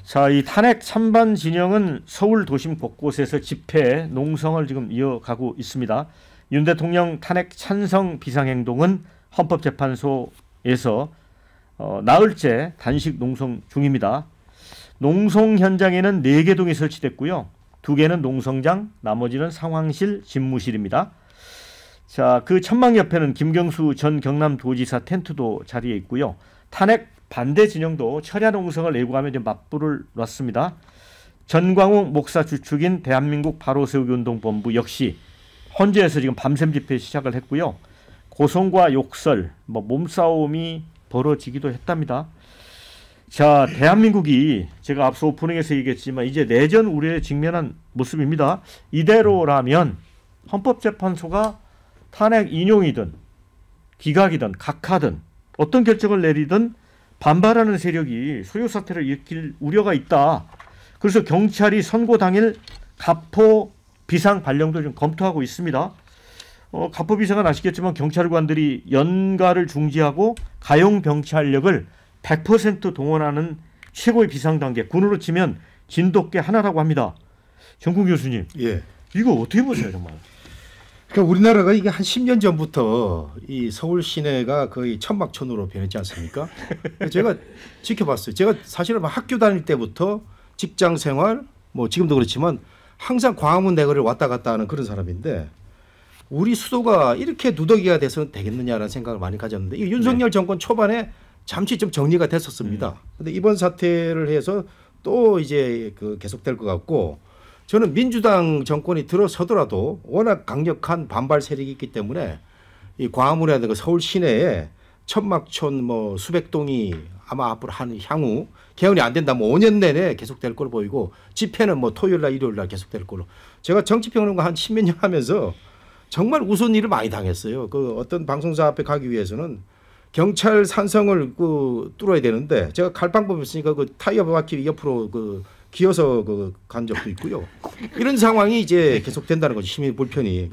자, 이 탄핵 찬반 진영은 서울 도심 곳곳에서 집회, 농성을 지금 이어가고 있습니다. 윤 대통령 탄핵 찬성 비상행동은 헌법재판소에서 나흘째 단식 농성 중입니다. 농성 현장에는 4개 동이 설치됐고요. 2개는 농성장, 나머지는 상황실, 집무실입니다. 자, 그 천막 옆에는 김경수 전 경남도지사 텐트도 자리에 있고요. 탄핵 반대 진영도 철야 농성을 예고하며 이제 맞불을 놨습니다. 전광욱 목사 주축인 대한민국 바로 세우기 운동본부 역시 헌재에서 지금 밤샘 집회 시작을 했고요. 고성과 욕설, 몸싸움이 벌어지기도 했답니다. 자, 대한민국이 제가 앞서 오프닝에서 얘기했지만 이제 내전 우려에 직면한 모습입니다. 이대로라면 헌법재판소가 탄핵 인용이든 기각이든 각하든 어떤 결정을 내리든 반발하는 세력이 소요 사태를 일으킬 우려가 있다. 그래서 경찰이 선고 당일 가포 비상 발령도 좀 검토하고 있습니다. 가포 비상은 아시겠지만 경찰관들이 연가를 중지하고 가용 병찰력을 100% 동원하는 최고의 비상 단계, 군으로 치면 진돗개 하나라고 합니다. 정국 교수님, 예. 이거 어떻게 보세요, 정말? 그러니까 우리나라가 이게 한 10년 전부터 이 서울 시내가 거의 천막촌으로 변했지 않습니까? 제가 지켜봤어요. 제가 사실은 학교 다닐 때부터 직장 생활, 지금도 그렇지만 항상 광화문 내거리를 왔다 갔다 하는 그런 사람인데 우리 수도가 이렇게 누더기가 돼서는 되겠느냐라는 생각을 많이 가졌는데 이 윤석열 정권 초반에 잠시 좀 정리가 됐었습니다. 근데 이번 사태를 해서 또 이제 계속될 것 같고 저는 민주당 정권이 들어서더라도 워낙 강력한 반발 세력이 있기 때문에 이 광화문이라든가 서울 시내에 천막촌 수백 동이 아마 앞으로 향후 개헌이 안 된다면 5년 내내 계속될 걸로 보이고 집회는 토요일 날 일요일 날 계속될 걸로. 제가 정치평론가 한 10몇 년 하면서 정말 우스운 일을 많이 당했어요. 어떤 방송사 앞에 가기 위해서는 경찰 산성을 뚫어야 되는데 제가 갈 방법이 없으니까 타이어 바퀴 옆으로 기어서 간 적도 있고요. 이런 상황이 이제 계속된다는 거죠. 시민 불편이.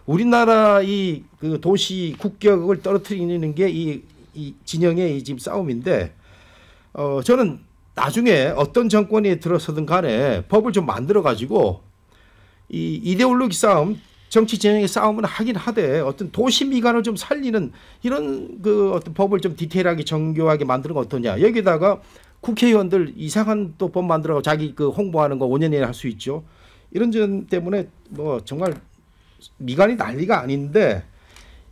우리나라 이 도시 국격을 떨어뜨리는 게 이 진영의 지금 싸움인데 저는 나중에 어떤 정권이 들어서든 간에 법을 좀 만들어 가지고 이 이데올로기 싸움, 정치 진영의 싸움은 하긴 하되 어떤 도시 미관을 좀 살리는 이런 어떤 법을 좀 디테일하게 정교하게 만드는 거 어떠냐. 여기다가 국회의원들 이상한 또 법 만들어 자기 홍보하는 거 5년 내에 할 수 있죠. 이런 점 때문에 정말 미간이 난리가 아닌데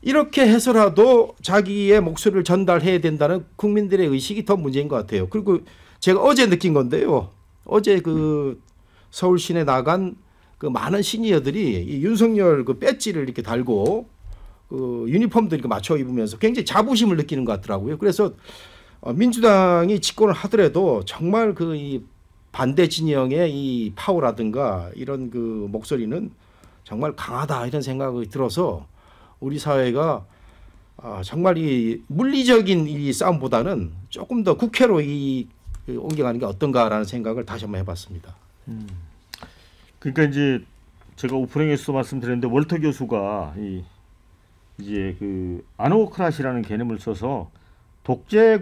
이렇게 해서라도 자기의 목소리를 전달해야 된다는 국민들의 의식이 더 문제인 것 같아요. 그리고 제가 어제 느낀 건데요. 어제 서울 시내 나간 많은 시니어들이 이 윤석열 배지를 이렇게 달고 유니폼도 이렇게 맞춰 입으면서 굉장히 자부심을 느끼는 것 같더라고요. 그래서 민주당이 집권을 하더라도 정말 이 반대 진영의 이 파워라든가 이런 목소리는 정말 강하다 이런 생각이 들어서 우리 사회가 정말 이 물리적인 이 싸움보다는 조금 더 국회로 옮겨가는 게 어떤가라는 생각을 다시 한번 해봤습니다. 그러니까 이제 제가 오프닝에서 말씀드렸는데 월터 교수가 이제 아노크라시라는 개념을 써서 독재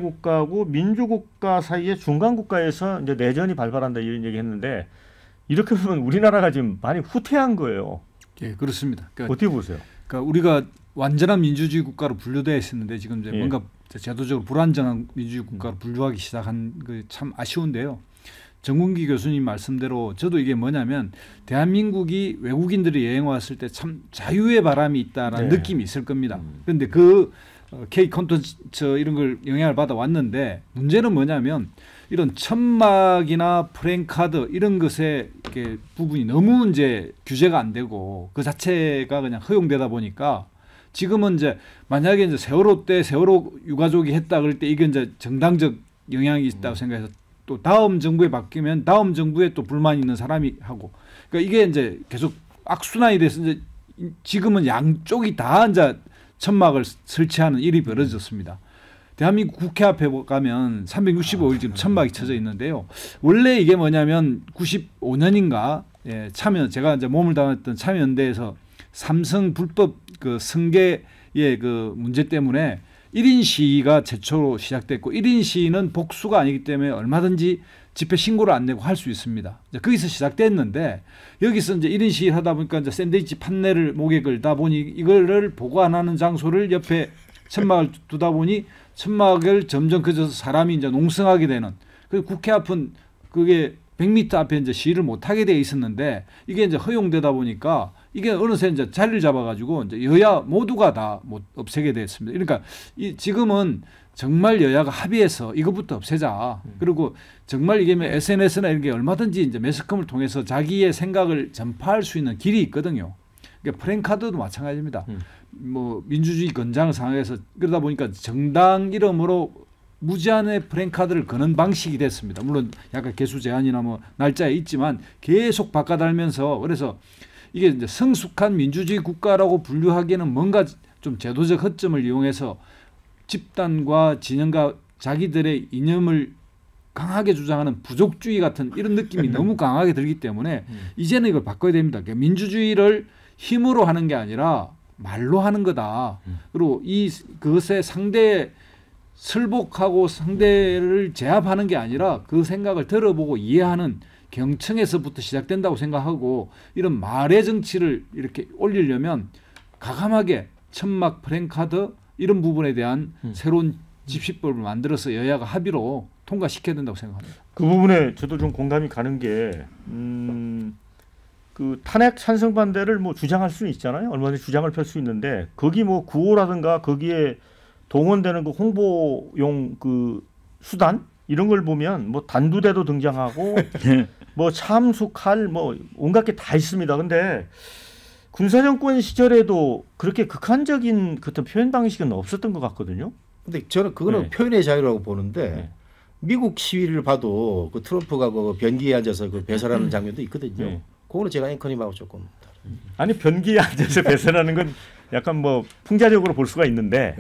국가고 민주국가 사이의 중간 국가에서 이제 내전이 발발한다 이런 얘기했는데 이렇게 보면 우리나라가 지금 많이 후퇴한 거예요. 예, 그렇습니다. 그러니까, 어떻게 보세요? 그러니까 우리가 완전한 민주주의 국가로 분류되어 있었는데 지금 이제 뭔가 제도적으로 불안정한 민주주의 국가로 분류하기 시작한 그 참 아쉬운데요. 정군기 교수님 말씀대로 저도 이게 뭐냐면 대한민국이 외국인들이 여행 왔을 때 참 자유의 바람이 있다라는 느낌이 있을 겁니다. 그런데 K 콘텐츠 이런 걸 영향을 받아 왔는데 문제는 뭐냐면 이런 천막이나 프랭카드 이런 것의 부분이 너무 이제 규제가 안 되고 그 자체가 그냥 허용되다 보니까 지금은 이제 만약에 이제 세월호 때 세월호 유가족이 했다 그럴 때 이게 이제 정당적 영향이 있다고 생각해서 또 다음 정부에 바뀌면 다음 정부에 또 불만이 있는 사람이 하고 그러니까 이게 이제 계속 악순환이 돼서 이제 지금은 양쪽이 다 이제 천막을 설치하는 일이 벌어졌습니다. 대한민국 국회 앞에 가면 365일 지금 천막이 쳐져 있는데요. 원래 이게 뭐냐면 95년인가 제가 이제 몸을 담았던 참여연대에서 삼성 불법 승계의 문제 때문에 1인 시위가 최초로 시작됐고 1인 시위는 복수가 아니기 때문에 얼마든지 집회 신고를 안 내고 할 수 있습니다. 거기서 시작됐는데 여기서 이제 1인 시위를 하다 보니까 이제 샌드위치 판넬을 목에 걸다 보니 이거를 보관하는 장소를 옆에 천막을 두다 보니 천막을 점점 그져서 사람이 이제 농성하게 되는 그 국회 앞은 그게 100m 앞에 이제 시위를 못 하게 돼 있었는데 이게 이제 허용되다 보니까 이게 어느새 이제 자리를 잡아가지고 이제 여야 모두가 다 못 없애게 됐습니다. 그러니까 지금은 정말 여야가 합의해서 이것부터 없애자. 그리고 정말 이게 SNS나 이런 게 얼마든지 이제 매스컴을 통해서 자기의 생각을 전파할 수 있는 길이 있거든요. 그러니까 프랭카드도 마찬가지입니다. 뭐 민주주의 건장을 상황에서 그러다 보니까 정당 이름으로 무제한의 프랭카드를 거는 방식이 됐습니다. 물론 약간 개수 제한이나 뭐 날짜에 있지만 계속 바꿔달면서 그래서 이게 이제 성숙한 민주주의 국가라고 분류하기에는 뭔가 좀 제도적 허점을 이용해서 집단과 진영과 자기들의 이념을 강하게 주장하는 부족주의 같은 이런 느낌이 너무 강하게 들기 때문에 이제는 이걸 바꿔야 됩니다. 그러니까 민주주의를 힘으로 하는 게 아니라 말로 하는 거다. 그리고 그것에 설복하고 상대를 제압하는 게 아니라 그 생각을 들어보고 이해하는 경청에서부터 시작된다고 생각하고 이런 말의 정치를 이렇게 올리려면 가감하게 천막 프랭카드 이런 부분에 대한 새로운 집시법을 만들어서 여야가 합의로 통과시켜야 된다고 생각합니다. 그 부분에 저도 좀 공감이 가는 게 그 탄핵 찬성 반대를 뭐 주장할 수는 있잖아요. 얼마든지 주장을 펼 수 있는데 거기 뭐 구호라든가 거기에 동원되는 그 홍보용 그 수단 이런 걸 보면 뭐 단두대도 등장하고 뭐 참수칼 뭐 온갖 게 다 있습니다. 근데 군사정권 시절에도 그렇게 극한적인 어떤 표현 방식은 없었던 것 같거든요. 근데 저는 그거는 네. 표현의 자유라고 보는데 네. 미국 시위를 봐도 그 트럼프가 그 변기에 앉아서 그 배설하는 장면도 있거든요. 네. 그거는 제가 앵커님하고 조금 아니 변기에 앉아서 배설하는 건 약간 뭐 풍자적으로 볼 수가 있는데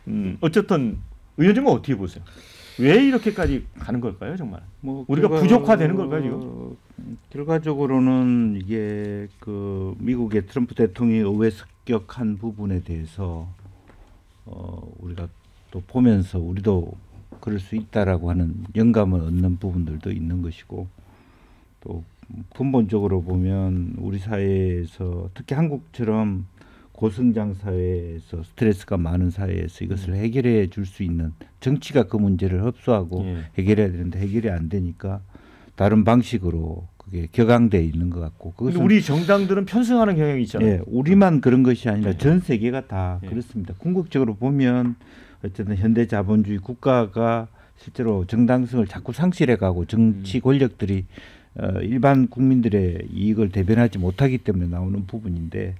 네. 어쨌든 의원님은 어떻게 보세요? 왜 이렇게까지 가는 걸까요, 정말? 뭐 우리가 부족화되는 걸까요, 지금? 결과적으로는 이게 그 미국의 트럼프 대통령이 의회 습격한 부분에 대해서 우리가 또 보면서 우리도 그럴 수 있다라고 하는 영감을 얻는 부분들도 있는 것이고 또 근본적으로 보면 우리 사회에서 특히 한국처럼 고성장 사회에서 스트레스가 많은 사회에서 이것을 해결해 줄 수 있는 정치가 그 문제를 흡수하고 해결해야 되는데 해결이 안 되니까 다른 방식으로 그게 격앙돼 있는 것 같고 그것은 우리 정당들은 편승하는 경향이 있잖아요. 예, 우리만 그런 것이 아니라 전 세계가 다 그렇습니다. 궁극적으로 보면 어쨌든 현대 자본주의 국가가 실제로 정당성을 자꾸 상실해가고 정치 권력들이 일반 국민들의 이익을 대변하지 못하기 때문에 나오는 부분인데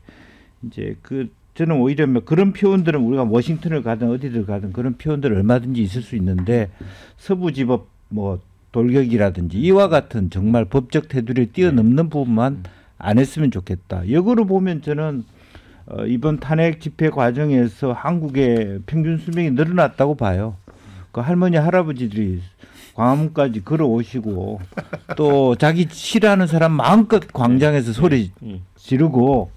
이제 저는 오히려 그런 표현들은 우리가 워싱턴을 가든 어디를 가든 그런 표현들 얼마든지 있을 수 있는데 서부지법 뭐 돌격이라든지 이와 같은 정말 법적 테두리를 뛰어넘는 부분만 안 했으면 좋겠다. 역으로 보면 저는 이번 탄핵 집회 과정에서 한국의 평균 수명이 늘어났다고 봐요. 그 할머니 할아버지들이 광화문까지 걸어오시고 또 자기 싫어하는 사람 마음껏 광장에서 소리 지르고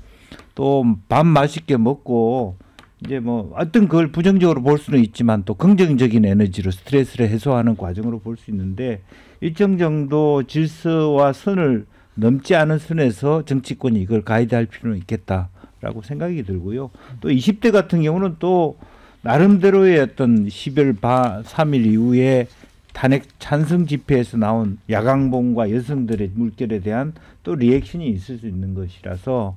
또 밥 맛있게 먹고 이제 뭐 어떤 그걸 부정적으로 볼 수는 있지만 또 긍정적인 에너지로 스트레스를 해소하는 과정으로 볼 수 있는데 일정 정도 질서와 선을 넘지 않은 선에서 정치권이 이걸 가이드할 필요는 있겠다라고 생각이 들고요. 또 20대 같은 경우는 또 나름대로의 어떤 12월 3일 이후에 탄핵 찬성 집회에서 나온 야광봉과 여성들의 물결에 대한 또 리액션이 있을 수 있는 것이라서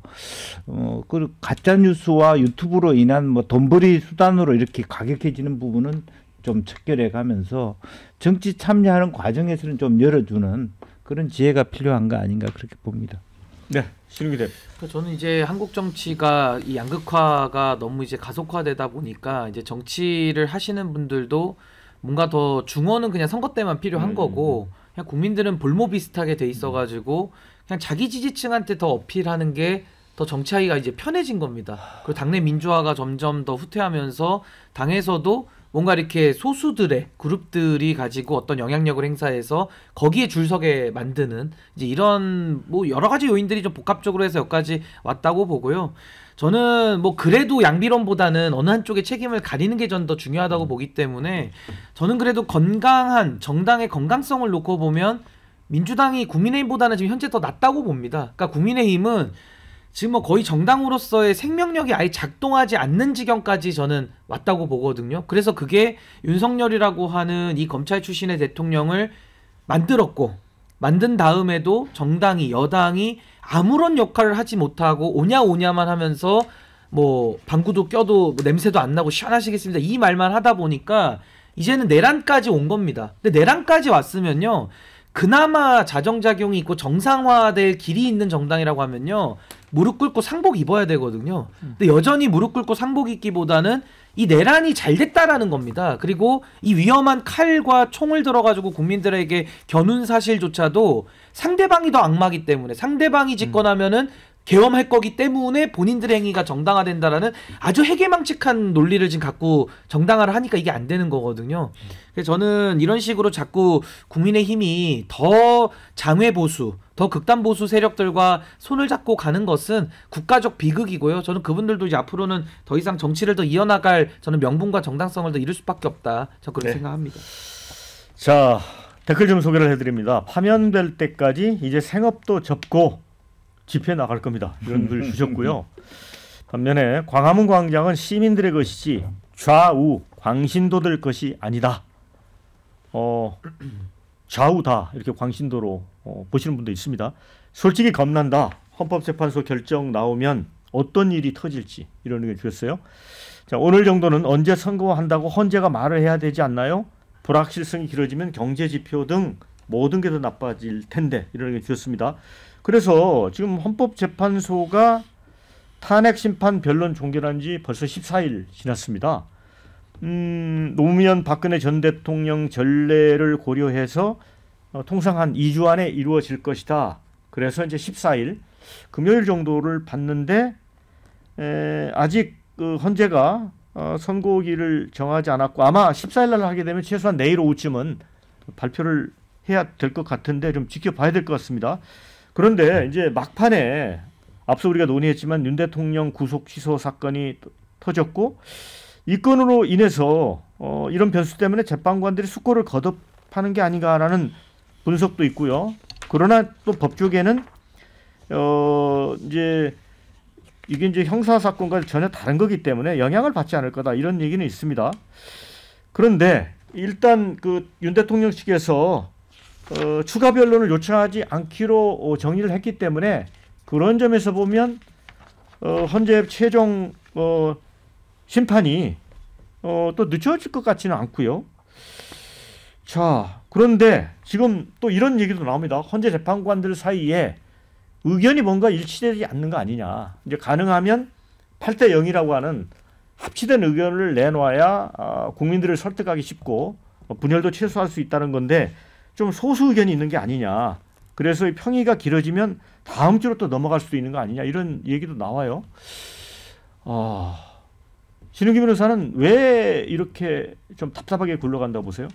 그 가짜 뉴스와 유튜브로 인한 뭐 돈벌이 수단으로 이렇게 가격해지는 부분은 좀 척결해 가면서 정치 참여하는 과정에서는 좀 열어주는 그런 지혜가 필요한 거 아닌가 그렇게 봅니다. 네, 신웅기 대표. 저는 이제 한국 정치가 이 양극화가 너무 이제 가속화되다 보니까 이제 정치를 하시는 분들도 뭔가 더 중원은 그냥 선거 때만 필요한 거고 그냥 국민들은 볼모 비슷하게 돼 있어가지고 그냥 자기 지지층한테 더 어필하는 게 더 정치하기가 이제 편해진 겁니다. 그리고 당내 민주화가 점점 더 후퇴하면서 당에서도 뭔가 이렇게 소수들의 그룹들이 가지고 어떤 영향력을 행사해서 거기에 줄 서게 만드는 이제 이런 뭐 여러 가지 요인들이 좀 복합적으로 해서 여기까지 왔다고 보고요. 저는 뭐 그래도 양비론보다는 어느 한쪽의 책임을 가리는 게 전 더 중요하다고 보기 때문에 저는 그래도 건강한 정당의 건강성을 놓고 보면 민주당이 국민의힘보다는 지금 현재 더 낫다고 봅니다. 그러니까 국민의힘은 지금 뭐 거의 정당으로서의 생명력이 아예 작동하지 않는 지경까지 저는 왔다고 보거든요. 그래서 그게 윤석열이라고 하는 이 검찰 출신의 대통령을 만든 다음에도 정당이 여당이 아무런 역할을 하지 못하고 오냐만 하면서 뭐 방구도 껴도 뭐 냄새도 안 나고 시원하시겠습니다. 이 말만 하다 보니까 이제는 내란까지 온 겁니다. 근데 내란까지 왔으면요. 그나마 자정작용이 있고 정상화될 길이 있는 정당이라고 하면요. 무릎 꿇고 상복 입어야 되거든요. 근데 여전히 무릎 꿇고 상복 입기보다는 이 내란이 잘 됐다라는 겁니다. 그리고 이 위험한 칼과 총을 들어가지고 국민들에게 겨눈 사실조차도 상대방이 더 악마기 때문에 상대방이 집권하면은 계엄할 거기 때문에 본인들의 행위가 정당화된다라는 아주 해괴망측한 논리를 지금 갖고 정당화를 하니까 이게 안 되는 거거든요. 그래서 저는 이런 식으로 자꾸 국민의힘이 더 장외보수, 더 극단보수 세력들과 손을 잡고 가는 것은 국가적 비극이고요. 저는 그분들도 이제 앞으로는 더 이상 정치를 더 이어나갈 저는 명분과 정당성을 더 잃을 수밖에 없다. 저는 그렇게 생각합니다. 자, 댓글 좀 소개를 해드립니다. 파면될 때까지 이제 생업도 접고 집회 나갈 겁니다. 이런 글 주셨고요. 반면에 광화문 광장은 시민들의 것이지 좌우 광신도들 것이 아니다. 좌우다 이렇게 광신도로 보시는 분도 있습니다. 솔직히 겁난다. 헌법재판소 결정 나오면 어떤 일이 터질지 이런 의견 주셨어요. 자, 오늘 정도는 언제 선거한다고 헌재가 말을 해야 되지 않나요? 불확실성이 길어지면 경제지표 등 모든 게 더 나빠질 텐데 이런 의견 주셨습니다. 그래서 지금 헌법재판소가 탄핵심판 변론 종결한 지 벌써 14일 지났습니다. 노무현 박근혜 전 대통령 전례를 고려해서 통상 한 2주 안에 이루어질 것이다. 그래서 이제 14일 금요일 정도를 봤는데 아직 그 헌재가 선고기를 정하지 않았고 아마 14일 날 하게 되면 최소한 내일 오후쯤은 발표를 해야 될 것 같은데 좀 지켜봐야 될 것 같습니다. 그런데 이제 막판에 앞서 우리가 논의했지만 윤 대통령 구속 취소 사건이 터졌고 이 건으로 인해서 이런 변수 때문에 재판관들이 숙고를 거듭하는 게 아닌가라는 분석도 있고요. 그러나 또 법조계는 이제 이게 이제 형사 사건과 전혀 다른 거기 때문에 영향을 받지 않을 거다 이런 얘기는 있습니다. 그런데 일단 그 윤 대통령 측에서 추가 변론을 요청하지 않기로 정리를 했기 때문에 그런 점에서 보면 헌재 최종 심판이 또 늦춰질 것 같지는 않고요. 자, 그런데 지금 또 이런 얘기도 나옵니다. 헌재 재판관들 사이에 의견이 뭔가 일치되지 않는 거 아니냐. 이제 가능하면 8대 0이라고 하는 합치된 의견을 내놔야 국민들을 설득하기 쉽고 분열도 최소화할 수 있다는 건데 좀 소수 의견이 있는 게 아니냐. 그래서 이 평의가 길어지면 다음 주로 또 넘어갈 수도 있는 거 아니냐. 이런 얘기도 나와요. 신은기 변호사는 왜 이렇게 좀 답답하게 굴러간다고 보세요?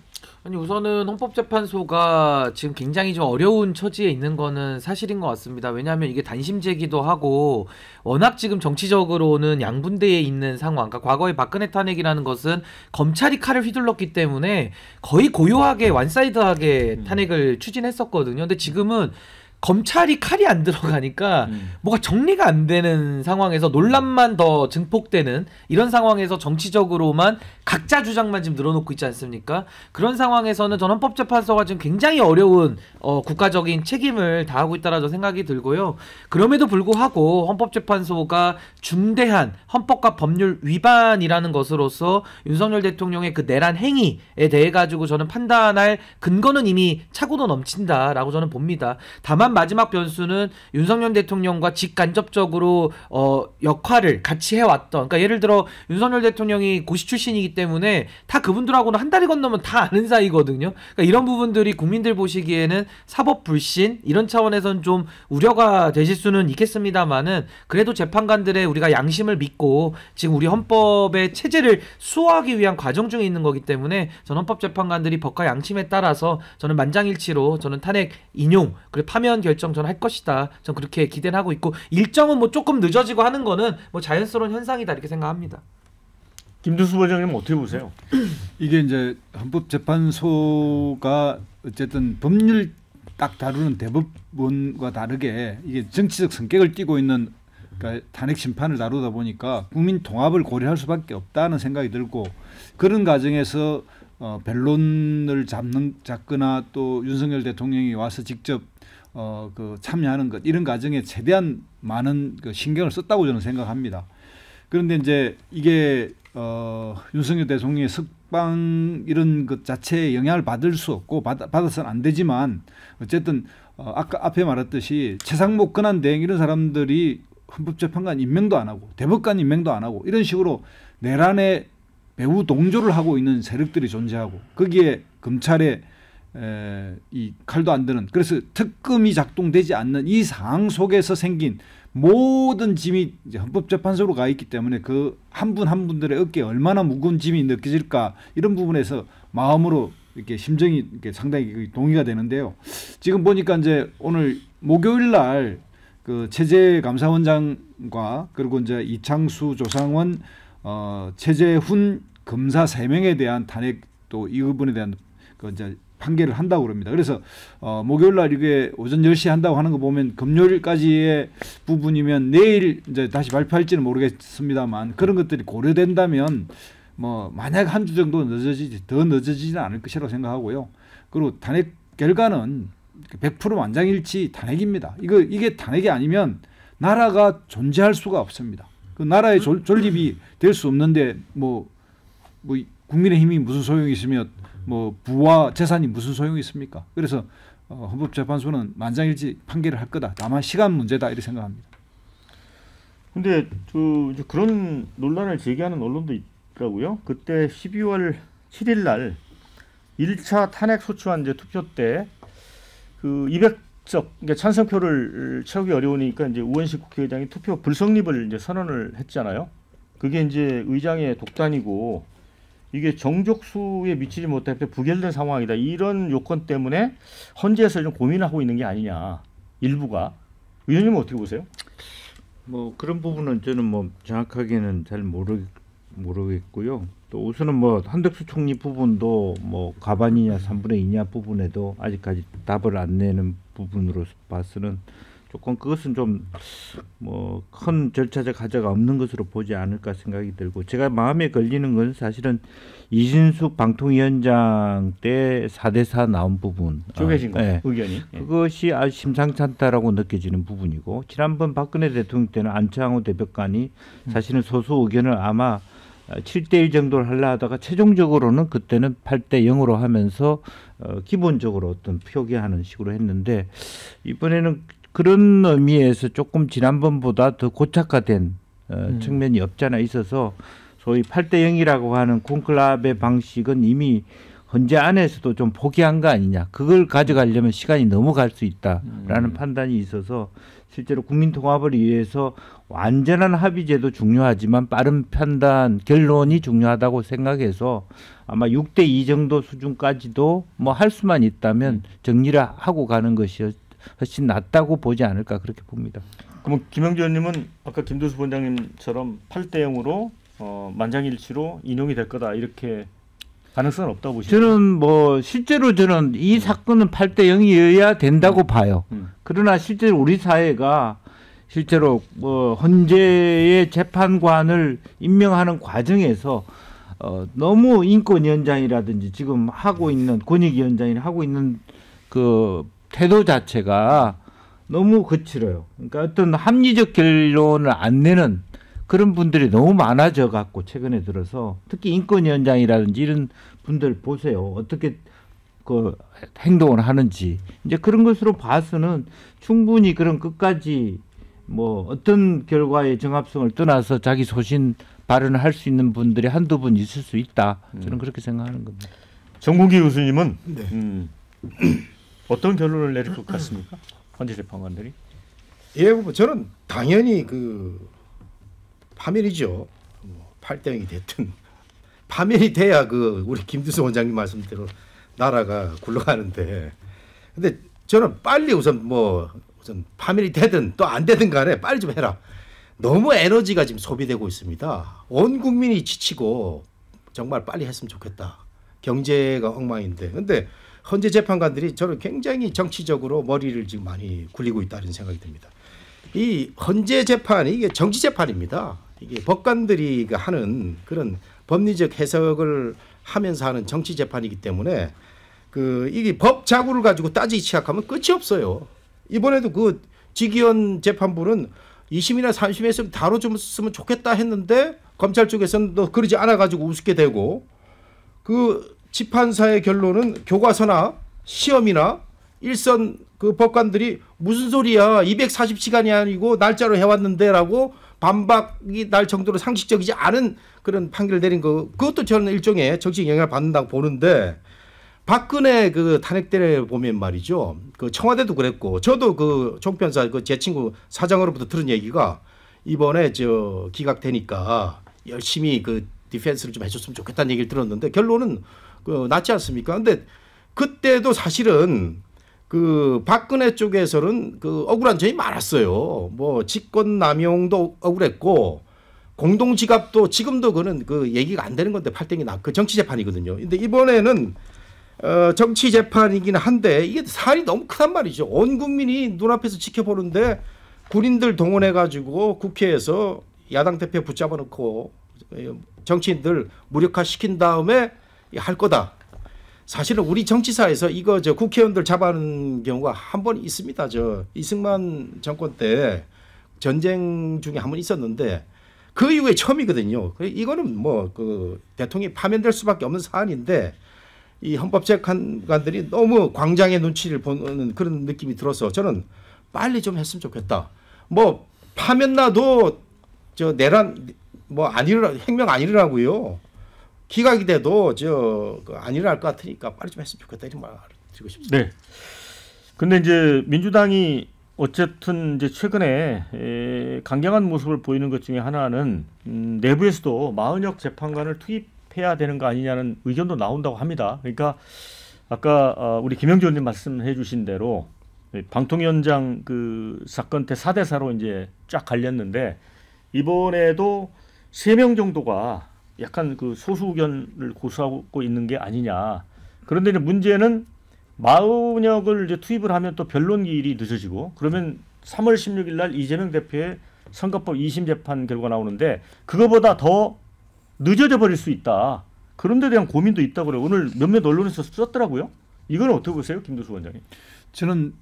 아니 우선은 헌법재판소가 지금 굉장히 좀 어려운 처지에 있는 거는 사실인 것 같습니다. 왜냐하면 이게 단심제기도 하고 워낙 지금 정치적으로는 양분대에 있는 상황, 그러니까 과거의 박근혜 탄핵이라는 것은 검찰이 칼을 휘둘렀기 때문에 거의 고요하게 완사이드하게 탄핵을 추진했었거든요. 근데 지금은 검찰이 칼이 안 들어가니까 뭐가 정리가 안 되는 상황에서 논란만 더 증폭되는 이런 상황에서 정치적으로만 각자 주장만 지금 늘어놓고 있지 않습니까? 그런 상황에서는 전 헌법재판소가 지금 굉장히 어려운 국가적인 책임을 다하고 있다라고 생각이 들고요. 그럼에도 불구하고 헌법재판소가 중대한 헌법과 법률 위반이라는 것으로서 윤석열 대통령의 그 내란 행위에 대해 가지고 저는 판단할 근거는 이미 차고도 넘친다라고 저는 봅니다. 다만 마지막 변수는 윤석열 대통령과 직간접적으로 역할을 같이 해왔던, 그러니까 예를 들어 윤석열 대통령이 고시 출신이기 때문에 다 그분들하고는 한 다리 건너면 다 아는 사이거든요. 그러니까 이런 부분들이 국민들 보시기에는 사법 불신 이런 차원에서는 좀 우려가 되실 수는 있겠습니다만은 그래도 재판관들의 우리가 양심을 믿고 지금 우리 헌법의 체제를 수호하기 위한 과정 중에 있는 거기 때문에 전 헌법재판관들이 법과 양심에 따라서 저는 만장일치로 저는 탄핵 인용 그리고 파면 중요한 결정 저는 할 것이다. 전 그렇게 기대를 하고 있고 일정은 뭐 조금 늦어지고 하는 거는 뭐 자연스러운 현상이다 이렇게 생각합니다. 김두수 부장님 어떻게 보세요? 이게 이제 헌법재판소가 어쨌든 법률 딱 다루는 대법원과 다르게 이게 정치적 성격을 띠고 있는 그러니까 탄핵 심판을 다루다 보니까 국민 통합을 고려할 수밖에 없다는 생각이 들고 그런 과정에서 변론을 잡거나 또 윤석열 대통령이 와서 직접 그 참여하는 것 이런 과정에 최대한 많은 그 신경을 썼다고 저는 생각합니다. 그런데 이제 이게 윤석열 대통령의 석방 이런 것 자체에 영향을 받을 수 없고 받아서는 안 되지만 어쨌든 아까 앞에 말했듯이 최상목 권한대행 이런 사람들이 헌법재판관 임명도 안 하고 대법관 임명도 안 하고 이런 식으로 내란에 매우 동조를 하고 있는 세력들이 존재하고 거기에 검찰의 이 칼도 안 드는 그래서 특검이 작동되지 않는 이 상황 속에서 생긴 모든 짐이 이제 헌법재판소로 가 있기 때문에 그 한 분 한 분들의 어깨에 얼마나 무거운 짐이 느껴질까 이런 부분에서 마음으로 이렇게 심정이 이렇게 상당히 동의가 되는데요. 지금 보니까 이제 오늘 목요일 날 그 체제감사원장과 그리고 이제 이창수, 조상원, 최재훈 검사 3명에 대한 탄핵 또 이 부분에 대한 그 이제 판결을 한다고 그럽니다. 그래서 목요일 날 이게 오전 10시에 한다고 하는 거 보면 금요일까지의 부분이면 내일 이제 다시 발표할지는 모르겠습니다만 그런 것들이 고려된다면 뭐 만약 한 주 정도 더 늦어지지는 않을 것이라고 생각하고요. 그리고 탄핵 결과는 100% 만장일치 탄핵입니다. 이게 탄핵이 아니면 나라가 존재할 수가 없습니다. 그 나라의 존립이 될 수 없는데 뭐 국민의힘이 무슨 소용이 있으며 뭐 부와 재산이 무슨 소용이 있습니까? 그래서 헌법재판소는 만장일치 판결을 할 거다. 다만 시간 문제다 이렇게 생각합니다. 근데 그런 논란을 제기하는 언론도 있더라고요. 그때 12월 7일 날 1차 탄핵 소추안제 투표 때 그 200석 그러니까 찬성표를 채우기 어려우니까 이제 우원식 국회의장이 투표 불성립을 이제 선언을 했잖아요. 그게 이제 의장의 독단이고 이게 정족수에 미치지 못해 부결된 상황이다. 이런 요건 때문에 헌재에서 좀 고민하고 있는 게 아니냐. 일부가. 의원님은 어떻게 보세요? 뭐 그런 부분은 저는 뭐 정확하게는 잘 모르겠고요. 또 우선은 뭐 한덕수 총리 부분도 뭐 과반이냐 3분의 2냐 부분에도 아직까지 답을 안 내는 부분으로 봐서는 조금 그것은 좀 뭐 큰 절차적 가져가 없는 것으로 보지 않을까 생각이 들고 제가 마음에 걸리는 건 사실은 이진숙 방통위원장 때 4대4 나온 부분 쪼개진 거 의견이 그것이 아주 심상치 않다라고 느껴지는 부분이고 지난번 박근혜 대통령 때는 안창호 대법관이 사실은 소수 의견을 아마 7대1 정도를 하려 하다가 최종적으로는 그때는 8대0으로 하면서 기본적으로 어떤 표기하는 식으로 했는데 이번에는 그런 의미에서 조금 지난번보다 더 고착화된 측면이 없잖아 있어서 소위 8대0이라고 하는 콘클라베 방식은 이미 헌재 안에서도 좀 포기한 거 아니냐. 그걸 가져가려면 시간이 넘어갈 수 있다라는 판단이 있어서 실제로 국민통합을 위해서 완전한 합의제도 중요하지만 빠른 판단, 결론이 중요하다고 생각해서 아마 6대2 정도 수준까지도 뭐 할 수만 있다면 정리를 하고 가는 것이 훨씬 낫다고 보지 않을까 그렇게 봅니다. 그럼 김영주 의원님은 아까 김두수 본장님처럼 8대0으로 만장일치로 인용이 될 거다 이렇게 가능성은 없다고 보시죠? 저는 뭐 실제로 저는 이 사건은 8대0이어야 된다고 봐요. 그러나 실제로 우리 사회가 실제로 뭐 헌재의 재판관을 임명하는 과정에서 너무 인권위원장이라든지 지금 하고 있는 권익위원장이 하고 있는 그 태도 자체가 너무 거칠어요. 그러니까 어떤 합리적 결론을 안 내는 그런 분들이 너무 많아져 갖고 최근에 들어서 특히 인권위원장이라든지 이런 분들 보세요. 어떻게 그 행동을 하는지 이제 그런 것으로 봐서는 충분히 그런 끝까지 뭐 어떤 결과의 정합성을 떠나서 자기 소신 발언을 할 수 있는 분들이 한두 분 있을 수 있다. 저는 그렇게 생각하는 겁니다. 정국기 교수님은 네. 어떤 결론을 내릴 것 같습니까? 헌재 재판관들이? 예, 뭐 저는 당연히 그 파면이죠. 8대0이 됐든 파면이 돼야 그 우리 김두수 원장님 말씀대로 나라가 굴러가는데 근데 저는 빨리 우선 파면이 되든 또 안 되든 간에 빨리 좀 해라. 너무 에너지가 지금 소비되고 있습니다. 온 국민이 지치고 정말 빨리 했으면 좋겠다. 경제가 엉망인데. 근데 헌재 재판관들이 저는 굉장히 정치적으로 머리를 지금 많이 굴리고 있다는 생각이 듭니다. 이 헌재 재판이 이게 정치 재판입니다. 이게 법관들이 하는 그런 법리적 해석을 하면서 하는 정치 재판이기 때문에 이게 법 자구를 가지고 따지기 시작하면 끝이 없어요. 이번에도 그 지기현 재판부는 2심이나 3심에서 다뤄줬으면 좋겠다 했는데 검찰 쪽에서는 또 그러지 않아 가지고 우습게 되고 그 재판사의 결론은 교과서나 시험이나 일선 그 법관들이 무슨 소리야 240시간이 아니고 날짜로 해왔는데라고 반박이 날 정도로 상식적이지 않은 그런 판결을 내린 그것도 저는 일종의 정치적 영향을 받는다고 보는데 박근혜 그 탄핵 때 보면 말이죠. 그 청와대도 그랬고 저도 그 총편사 제 친구 사장으로부터 들은 얘기가 이번에 기각되니까 열심히 그 디펜스를 좀 해줬으면 좋겠다는 얘기를 들었는데 결론은 낫지 않습니까? 근데 그때도 사실은 그 박근혜 쪽에서는 억울한 점이 많았어요. 직권 남용도 억울했고 공동지갑도 지금도 그는 얘기가 안 되는 건데 팔땡이 그 정치 재판이거든요. 근데 이번에는 정치 재판이긴 한데 이게 사안이 너무 크단 말이죠. 온 국민이 눈앞에서 지켜보는데 군인들 동원해 가지고 국회에서 야당 대표 붙잡아 놓고 정치인들 무력화시킨 다음에 할 거다. 사실은 우리 정치사에서 이거 국회의원들 잡아놓은 경우가 한 번 있습니다. 이승만 정권 때 전쟁 중에 한 번 있었는데 그 이후에 처음이거든요. 이거는 대통령이 파면될 수밖에 없는 사안인데 이 헌법재판관들이 너무 광장의 눈치를 보는 그런 느낌이 들어서 저는 빨리 좀 했으면 좋겠다. 파면 나도 내란 행명 안 일어나고요. 기각이 돼도 안 일어날 것 같으니까 빨리 좀 했으면 좋겠다 이런 말을 드리고 싶습니다. 네. 근데 이제 민주당이 어쨌든 이제 최근에 강경한 모습을 보이는 것 중에 하나는 내부에서도 마은혁 재판관을 투입해야 되는 거 아니냐는 의견도 나온다고 합니다. 그러니까 아까 우리 김영주 의원님 말씀해주신 대로 방통위원장 그 사건 때 4대4로 이제 쫙 갈렸는데 이번에도 3명 정도가 약간 소수 의견을 고수하고 있는 게 아니냐. 그런데 이제 문제는 마은혁을 이제 투입을 하면 또 변론기일이 늦어지고 그러면 3월 16일 날 이재명 대표의 선거법 2심 재판 결과 나오는데 그거보다 더 늦어져 버릴 수 있다. 그런 데 대한 고민도 있다고 그래요. 오늘 몇몇 언론에서 썼더라고요. 이건 어떻게 보세요, 김도수 원장님? 저는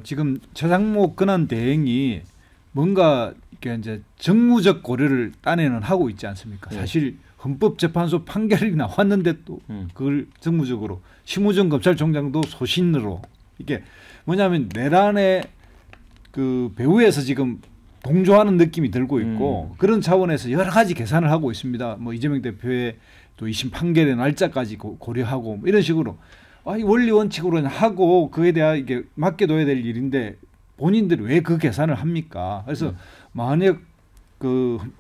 지금 최상목 권한 대행이 뭔가 이제 정무적 고려를 딴에는 하고 있지 않습니까? 네. 사실 헌법재판소 판결이 나왔는데 또 그걸 정무적으로 심우정 검찰총장도 소신으로 이게 뭐냐면 내란의 배후에서 지금 동조하는 느낌이 들고 있고 그런 차원에서 여러 가지 계산을 하고 있습니다. 이재명 대표의 또 2심 판결의 날짜까지 고려하고 이런 식으로 이 원리 원칙으로 하고 그에 대해 이게 맡겨둬야 될 일인데 본인들이 왜 그 계산을 합니까? 그래서 만약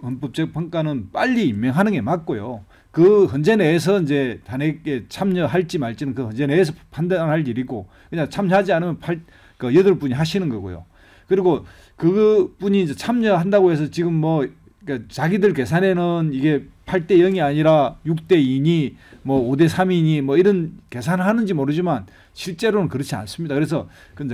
헌법재판관은 빨리 임명하는 게 맞고요. 그 헌재 내에서 이제 탄핵에 참여할지 말지는 그 헌재 내에서 판단할 일이고 그냥 참여하지 않으면 8분이 하시는 거고요. 그리고 그분이 이제 참여한다고 해서 지금 그러니까 자기들 계산에는 이게 8대 0이 아니라 6대 2니 5대 3이니 이런 계산을 하는지 모르지만 실제로는 그렇지 않습니다. 그래서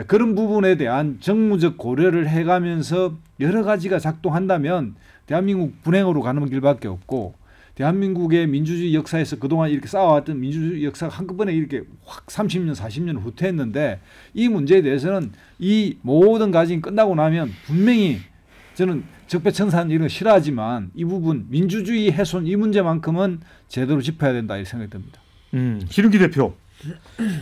그런 부분에 대한 정무적 고려를 해가면서 여러 가지가 작동한다면 대한민국 분행으로 가는 길밖에 없고 대한민국의 민주주의 역사에서 그동안 이렇게 쌓아왔던 민주주의 역사가 한꺼번에 이렇게 확 30년, 40년을 후퇴했는데 이 문제에 대해서는 이 모든 과정이 끝나고 나면 분명히 저는 적폐청산 이런 거 싫어하지만 이 부분 민주주의 훼손 이 문제만큼은 제대로 짚어야 된다 이렇게 생각이 듭니다. 기름기 대표.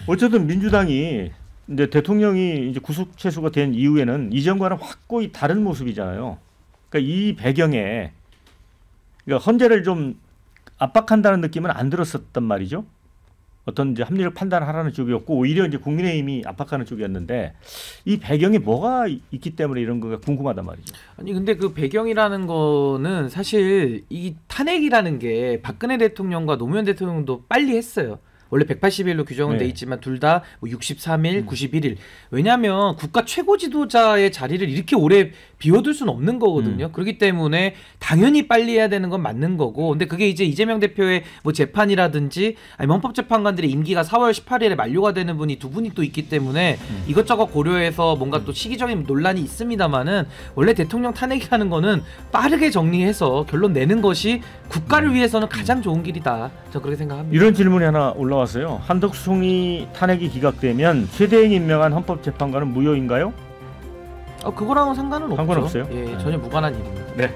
어쨌든 민주당이 이제 대통령이 이제 구속 체수가 된 이후에는 이전과는 확고히 다른 모습이잖아요. 그러니까 이 배경에 그러니까 헌재를 좀 압박한다는 느낌은 안 들었었단 말이죠. 어떤 이제 합리적 판단하라는 쪽이었고 오히려 이제 국민의힘이 압박하는 쪽이었는데 이 배경에 뭐가 있기 때문에 이런 거가 궁금하단 말이죠. 아니 근데 그 배경이라는 거는 사실 이 탄핵이라는 게 박근혜 대통령과 노무현 대통령도 빨리 했어요. 원래 180일로 규정은 네. 돼 있지만 둘 다 뭐 63일, 91일. 왜냐하면 국가 최고 지도자의 자리를 이렇게 오래 비워둘 수는 없는 거거든요. 그렇기 때문에 당연히 빨리 해야 되는 건 맞는 거고. 근데 그게 이제 이재명 대표의 뭐 재판이라든지 아니면 헌법재판관들의 임기가 4월 18일에 만료가 되는 분이 두 분이 또 있기 때문에 이것저것 고려해서 뭔가 또 시기적인 논란이 있습니다만은 원래 대통령 탄핵이라는 거는 빠르게 정리해서 결론 내는 것이 국가를 위해서는 가장 좋은 길이다. 저 그렇게 생각합니다. 이런 질문이 하나 올라왔어요. 한덕수 총리 탄핵이 기각되면 최대행 임명한 헌법재판관은 무효인가요? 그거랑은 상관은 없죠. 상관없어요? 예, 네. 전혀 무관한 일입니다. 네.